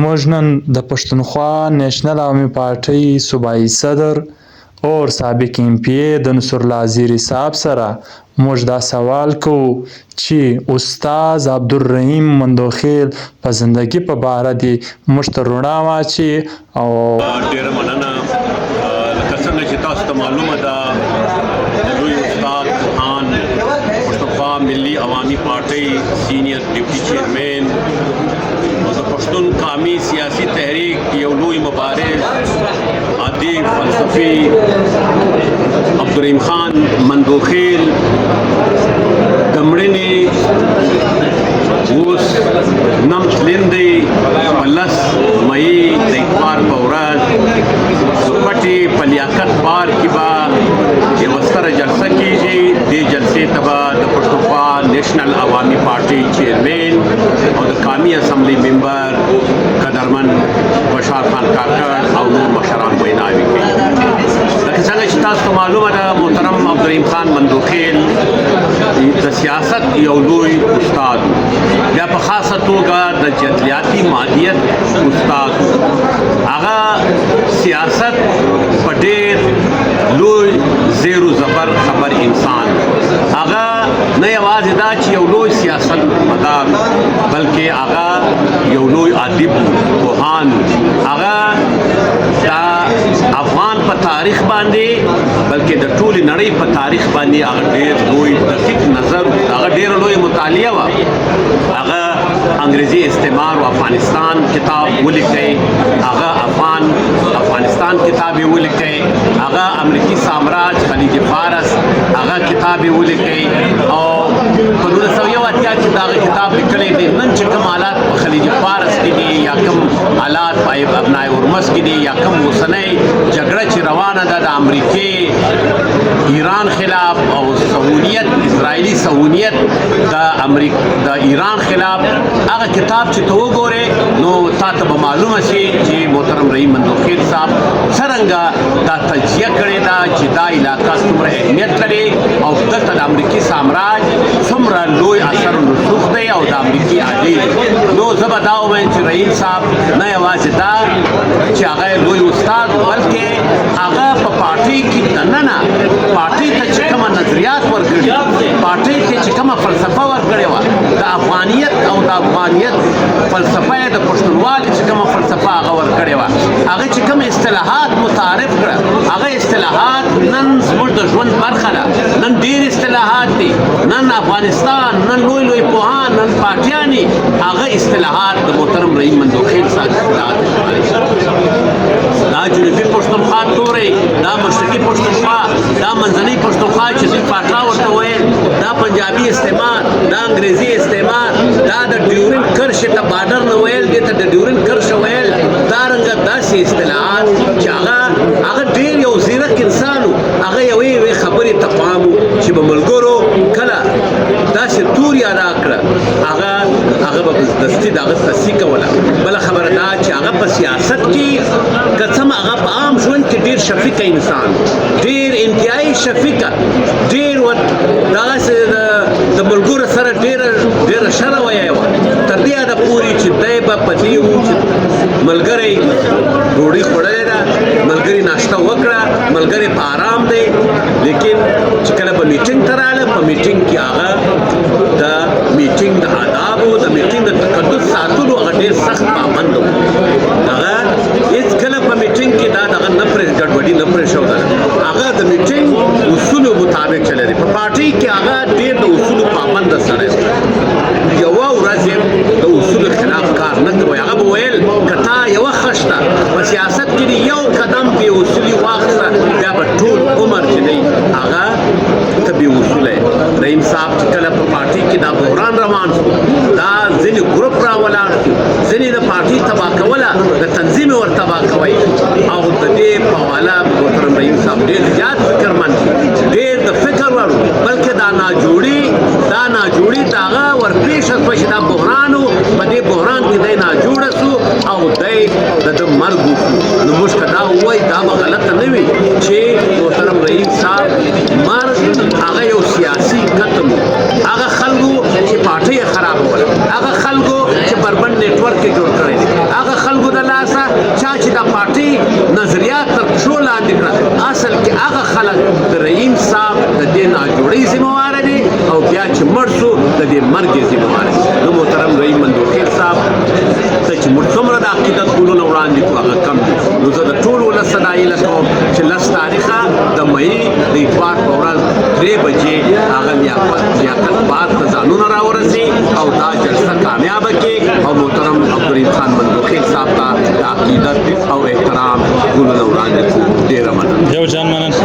موږ نن د پښتونخوا نیشنل عوامي پارټۍ صوبایي صدر اور سابق MP د نصر الله زیري صاحب سره موږ دا سوال کوو چې استاد عبدالرحیم مندوخیل په زندګي په باره دې موږ ته رڼا واچوي او ډېره مننه. لکه څنګه چې تاسو ته معلومه ده د لوی استاد خان پښتونخوا ملي عوامي پارټۍ سینیر ډیپټي چیرمین او د پښتون قومي سیاسي تحریک یو لوی مبارز ادیب فلسفي عبدالرحیم خان مندوخیل د مړینې اوس نم تللی په 10 مئی د اتوار په ورځ د پټې په لیاقت پارک کې به یوه ستره جلسه کېږي. دې جلسې ته به د پښتونخوا نیشنل عوامي پارټۍ چیرمین او د قومي اسمبلی ممبر قدرمن بشار خان کاکړ او نور مشران ویناوې کوي. لکه څنګه چې تاسو ته معلومه ده محترم عبدالرحیم خان مندوخیل د سیاست یو لوی استاد، بیا په خاصه توګه د جدلیاتي مادیت استاد. هغه سیاست په ډېر لوی زیر و زبر خبر انسان. هغه نه یوازې دا چې یو لوی سیاست مدار بلکې هغه یو لوی ادیب پوهان. هغه دا افغان په تاریخ باندې بلکې د ټولې نړۍ په تاریخ باندې هغه ډېر لوی دقیق نظر، هغه ډېره لویه مطالعه وه. هغه انګریزي استعمار و افغانستان کتاب ولیکئ، هغه افغانستان کتاب یې ولیکئ، هغه امریکي سامراج خلیج فارس هغه کتاب یې ولیکئ او په 1981 کې دا هغه کتاب لیکلی دی. نن چې کوم حالات په خلیج فارس کې دي یا کوم حالات په ابنای هرمز کې دي یا کوم اوسنۍ جګړه چې روانه ده د امریکې ایران خلاف او صهیونیت اسرائیلي صهیونیت د ایران خلاف، هغه کتاب چې ته وګورې نو تا ته به معلومه شي چې محترم رحیم مندوخیل صاحب څرنګه دا تجزیه کړې ده چې دا علاقه څومره اهمیت لري او دلته د امریکي سامراج څومره لوی اثر رسوخ دی او د امریکي عاجل. نو زه به دا ووایم چې رحیم صاحب نه یوازې دا چې هغه لوی استاد بلکې هغه په پارټۍ کې دننه پارټۍ ته چې کومه نظریات ورکړي، پارټۍ ته چې کومه فلسفه ورکړې وه، د افغانیت او د افغانیت فلسفه یې د پښتونوالي چې کومه فلسفه هغه ورکړې وه، هغه چې کوم اصطلاحات متعارف کړه، هغه اصطلاحات نن زموږ د ژوند برخه ده. نن ډېر اصطلاحات دي، نن افغانستان، نن لوی لوی پوهان، نن پارټیانې هغه اصطلاحات د محترم رحیم مندوخیل صاحب اصطلاحات دا جنوبي پښتونخوا تورې، دا مشرقي پښتونخوا، دا منځنۍ پښتونخوا چې دوی پاټلا ورته ویل، دا پنجابي استعمار، دا انګریزي استعمار، دا د ډیورنډ کرښې ته بارډر نه ویل، دې ته د ډیورنډ کرښه ویل. دارنګه داسې اصطلاحات چې هغه ډېر یو ځیرک انسان و، هغه یوې خبرې ته پام و چې به ملګرو کله داسې توري ادا کړه هغه به دستي د هغه تصحیح کوله. بله خبره دا چې هغه په سیاست کې که څه هغه په عام ژوند کې ډېر شفیقه انسان، ډېر انتهایي شفیقه، ډېر دغسې د ملګرو سره ډېره ښه رویه وه، تر دې حده پورې چې دی به په دې و چې ملګری ډوډۍ خوړلې ده، ملګري ناشته وکړه، ملګری په آرام دی. لیکن چې کله به میټینګ ته راغله په میټینګ کې هغه د میټینګ د آدابو د میټینګ د تقدس ساتلو هغه ډېر سخت پابند و. هغه هېڅکله په میټینګ کې دا دغه نه ګډوډي نه پرېښودله، هغه د میټینګ اصولو مطابق چلېدی. په پارټۍ کې هغه ډېر د اصولو پابنده سړی و، یوه ورځ یې د اصولو خلاف کار نه کوی. هغه به ویل که تا یوه خښته په سیاست کې دي یو قدم بې اصولي واخیسته بیا به ټول عمر چې دی هغه ته بې اصوله یې. رحیم صاحب چې کله په پارټۍ کې دا بحران روان شو، دا ځینې ګروپ راولاړ شو، ځینې د پارټۍ تباه کوله، د تنظیم یې ور تباه کوئ او د دې په حواله محترم رحیم صاحب ډېر زیات فکرمند، ډېر د فکر وړ، بلکې دا ناجوړي د هغه ورپېښه شوه چې دا بحران و، په دې بحران کې دی ناجوړه سو او دی د ده مرګ وشو. نو موږ که دا ووایو دا به غلطه نه وي چې محترم رحیم صاحب مرګ هغه یو سیاسي قتل و. هغه خلکو چې پارټۍ یې خرابوله، هغه خلکو چې بربند نیټورک یې جوړ کړی دی، هغه دې ناجوړۍ ذمہواره دي او بیا چې مړ شو د دې مرګ یې ذمہواره دي. نو محترم رحیم مندوخیل صاحب ته چې موږ څومره د عقیدت ګلونه وړاندې کړو هغه کم دي. نو زه د ټول ولس ته دا هیله کوم چې 10 تاریخه د مۍ د اتوار په ورځ 3 بجې هغه لیاقت باد ته ځانونه راورسي او دا جلسه کامیابه کړي او محترم عبدالرحیم خان مندوخیل صاحب ته د عقیدت او احترام ګلونه وړاندې کړو. ډېره مننه. یو جان مننه.